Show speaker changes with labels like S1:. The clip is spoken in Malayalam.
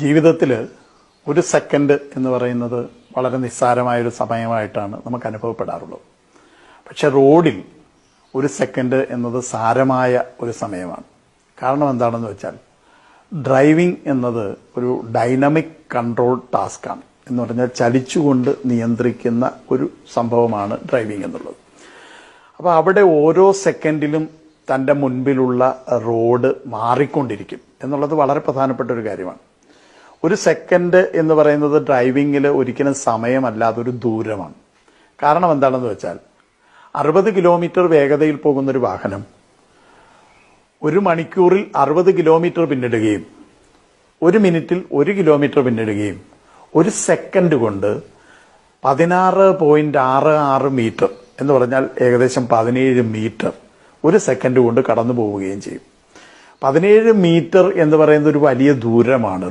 S1: ജീവിതത്തിൽ ഒരു സെക്കൻഡ് എന്ന് പറയുന്നത് വളരെ നിസ്സാരമായൊരു സമയമായിട്ടാണ് നമുക്ക് അനുഭവപ്പെടാറുള്ളത്. പക്ഷെ റോഡിൽ ഒരു സെക്കൻഡ് എന്നത് സാരമായ ഒരു സമയമാണ്. കാരണം എന്താണെന്ന് വെച്ചാൽ ഡ്രൈവിംഗ് എന്നത് ഒരു ഡൈനാമിക് കൺട്രോൾ ടാസ്ക്കാണ്. എന്ന് പറഞ്ഞാൽ ചലിച്ചുകൊണ്ട് നിയന്ത്രിക്കുന്ന ഒരു സംഭവമാണ് ഡ്രൈവിംഗ് എന്നുള്ളത്. അപ്പോൾ അവിടെ ഓരോ സെക്കൻഡിലും തൻ്റെ മുൻപിലുള്ള റോഡ് മാറിക്കൊണ്ടിരിക്കും എന്നുള്ളത് വളരെ പ്രധാനപ്പെട്ട ഒരു കാര്യമാണ്. ഒരു സെക്കൻഡ് എന്ന് പറയുന്നത് ഡ്രൈവിങ്ങിൽ ഒരിക്കലും സമയമല്ല, അതൊരു ദൂരമാണ്. കാരണം എന്താണെന്ന് വെച്ചാൽ 60 കിലോമീറ്റർ വേഗതയിൽ പോകുന്നൊരു വാഹനം ഒരു മണിക്കൂറിൽ 60 കിലോമീറ്റർ പിന്നിടുകയും 1 മിനിറ്റിൽ 1 കിലോമീറ്റർ പിന്നിടുകയും ഒരു സെക്കൻഡ് കൊണ്ട് 16.66 മീറ്റർ എന്ന് പറഞ്ഞാൽ ഏകദേശം 17 മീറ്റർ ഒരു സെക്കൻഡ് കൊണ്ട് കടന്നു പോവുകയും ചെയ്യും. 17 മീറ്റർ എന്ന് പറയുന്നത് ഒരു വലിയ ദൂരമാണ്.